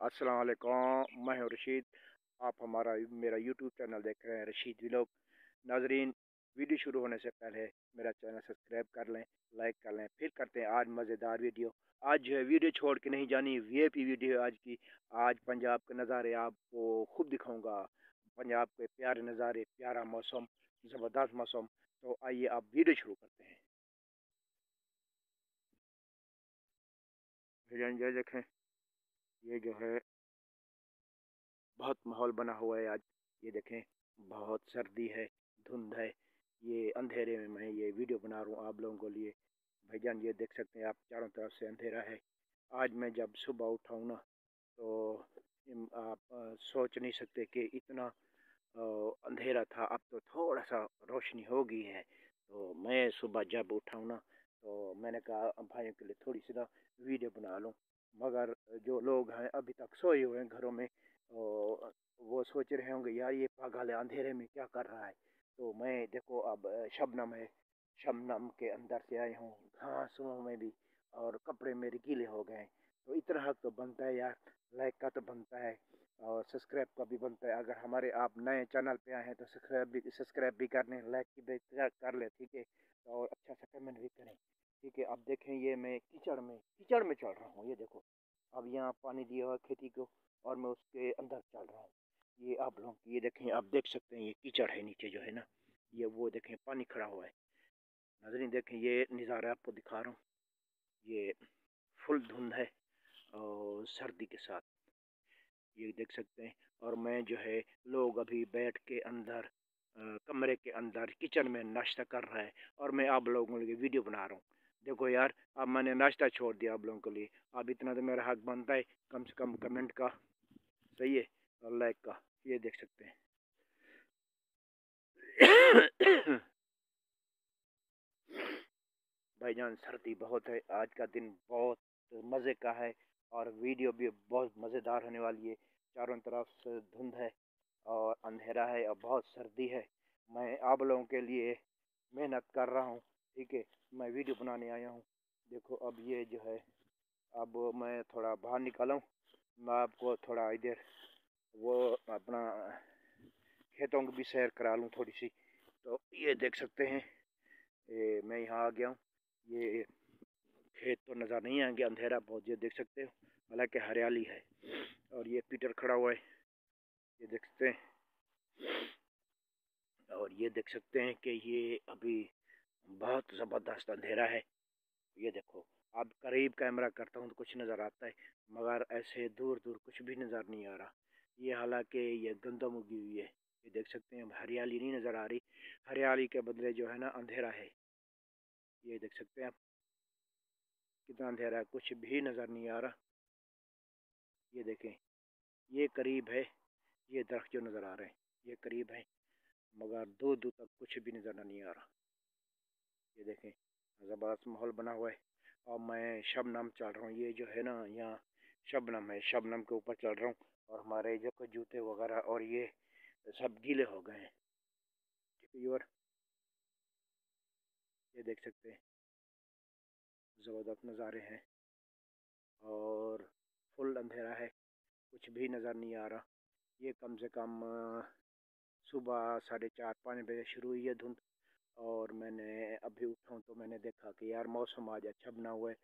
अस्सलाम वालेकुम। मैं हूं रशीद। आप मेरा यूट्यूब चैनल देख रहे हैं, रशीद व्लॉग। नाजरीन, वीडियो शुरू होने से पहले मेरा चैनल सब्सक्राइब कर लें, लाइक कर लें। फिर करते हैं आज मज़ेदार वीडियो। आज जो है वीडियो छोड़ के नहीं जानी, वीआईपी वीडियो है आज की। आज पंजाब के नज़ारे आपको खूब दिखाऊंगा। पंजाब के प्यारे नज़ारे, प्यारा मौसम, ज़बरदस्त मौसम। तो आइए आप वीडियो शुरू करते हैं। ये देखें, ये जो है बहुत माहौल बना हुआ है आज। ये देखें, बहुत सर्दी है, धुंध है। ये अंधेरे में मैं ये वीडियो बना रहा हूँ आप लोगों के लिए। भाईजान ये देख सकते हैं आप, चारों तरफ से अंधेरा है। आज मैं जब सुबह उठा हूँ ना, तो आप सोच नहीं सकते कि इतना अंधेरा था। अब तो थोड़ा सा रोशनी हो गई है। तो मैं सुबह जब उठा हूँ ना, तो मैंने कहा भाइयों के लिए थोड़ी सी ना वीडियो बना लूँ। मगर जो लोग हैं अभी तक सोए हुए हैं घरों में, वो सोच रहे होंगे यार ये पागल है, अंधेरे में क्या कर रहा है। तो मैं देखो अब शबनम है, शबनम के अंदर से आया हूँ, घासों में भी, और कपड़े मेरे गीले हो गए। तो इतना हक तो बनता है यार, लाइक का तो बनता है और सब्सक्राइब का भी बनता है। अगर हमारे आप नए चैनल पे आए हैं तो सब्सक्राइब भी कर लें, लाइक भी कर लें, ठीक है। और अच्छा सा कमेंट भी करें, ठीक है। अब देखें, ये मैं कीचड़ में चल रहा हूँ। ये देखो, अब यहाँ पानी दिया हुआ खेती को, और मैं उसके अंदर चल रहा हूँ। ये आप लोग ये देखें, आप देख सकते हैं ये कीचड़ है नीचे जो है ना, ये वो देखें पानी खड़ा हुआ है। नाज़रीन देखें, ये नज़ारा आपको दिखा रहा हूँ। ये फुल धुंध है और सर्दी के साथ, ये देख सकते हैं। और मैं जो है, लोग अभी बैठ के अंदर कमरे के अंदर किचन में नाश्ता कर रहा है, और मैं आप लोगों के लिए वीडियो बना रहा हूँ। देखो यार, अब मैंने नाश्ता छोड़ दिया आप लोगों के लिए। अब इतना तो मेरा हक बनता है कम से कम कमेंट का, सही है, और लाइक का। ये देख सकते हैं। भाईजान सर्दी बहुत है, आज का दिन बहुत मज़े का है, और वीडियो भी बहुत मज़ेदार होने वाली है। चारों तरफ से धुंध है और अंधेरा है और बहुत सर्दी है। मैं आप लोगों के लिए मेहनत कर रहा हूँ, ठीक है। मैं वीडियो बनाने आया हूँ। देखो अब ये जो है, अब मैं थोड़ा बाहर निकाला हूँ। मैं आपको थोड़ा इधर वो अपना खेतों की भी सैर करा लूँ थोड़ी सी। तो ये देख सकते हैं, ये मैं यहाँ आ गया हूँ। ये खेत तो नज़र नहीं आएंगे, अंधेरा बहुत, ये देख सकते हो, हालांकि हरियाली है। और ये पीटर खड़ा हुआ है, ये देख सकते हैं। और ये देख सकते हैं कि ये अभी बहुत ज़बरदस्त अंधेरा है। ये देखो, अब करीब कैमरा करता हूँ तो कुछ नज़र आता है, मगर ऐसे दूर दूर कुछ भी नज़र नहीं आ रहा। ये हालांकि ये गंदम उगी हुई है। ये देख सकते हैं, हरियाली नहीं नज़र आ रही। हरियाली के बदले जो है ना अंधेरा है। ये देख सकते हैं आप, कितना अंधेरा है, कुछ भी नज़र नहीं आ रहा। ये देखें, ये करीब है, ये दरख्त जो नज़र आ रहे हैं ये करीब है, मगर दूर दूर तक कुछ भी नज़र नहीं आ रहा। ये देखें, ज़बरदस्त माहौल बना हुआ है। और मैं शबनम चल रहा हूँ, ये जो है ना यहाँ शबनम है, शबनम के ऊपर चल रहा हूँ। और हमारे जो कोई जूते वगैरह और ये सब गीले हो गए हैं, ठीक है व्यूअर। ये देख सकते हैं, ज़बरदस्त नज़ारे हैं, और फुल अंधेरा है, कुछ भी नज़र नहीं आ रहा। ये कम से कम सुबह 4:30-5 बजे शुरू हुई है धुंध। और मैंने अभी उठा हूँ तो मैंने देखा कि यार मौसम आज अच्छा बना हुआ है,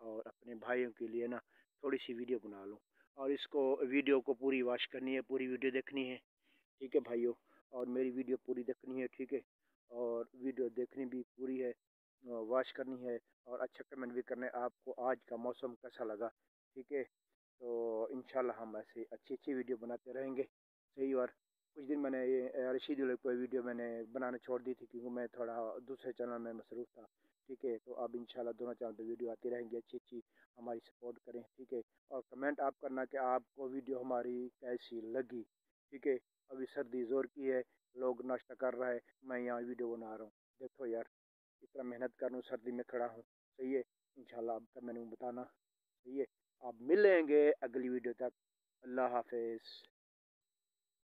और अपने भाइयों के लिए ना थोड़ी सी वीडियो बना लूँ। और इसको वीडियो को पूरी वॉच करनी है, पूरी वीडियो देखनी है, ठीक है भाइयों। और मेरी वीडियो पूरी देखनी है, ठीक है। और वीडियो देखनी भी पूरी है, वॉच करनी है, और अच्छा कमेंट भी करना है आपको आज का मौसम कैसा लगा, ठीक है। तो इंशाल्लाह हम ऐसे अच्छी अच्छी वीडियो बनाते रहेंगे, सही। और कुछ दिन मैंने ये रशीद कोई वीडियो मैंने बनाना छोड़ दी थी, क्योंकि मैं थोड़ा दूसरे चैनल में मसरूफ़ था, ठीक है। तो अब इंशाल्लाह दोनों चैनल पे वीडियो आती रहेंगी, अच्छी अच्छी। हमारी सपोर्ट करें, ठीक है। और कमेंट आप करना कि आपको वीडियो हमारी कैसी लगी, ठीक है। अभी सर्दी ज़ोर की है, लोग नाश्ता कर रहा है, मैं यहाँ वीडियो बना रहा हूँ। देखो यार, इतना मेहनत कर रहा हूँ, सर्दी में खड़ा हूँ, सही है। इंशाल्लाह आप कमेंट में बताना, सही है। आप मिलेंगे अगली वीडियो तक। अल्लाह हाफिज़।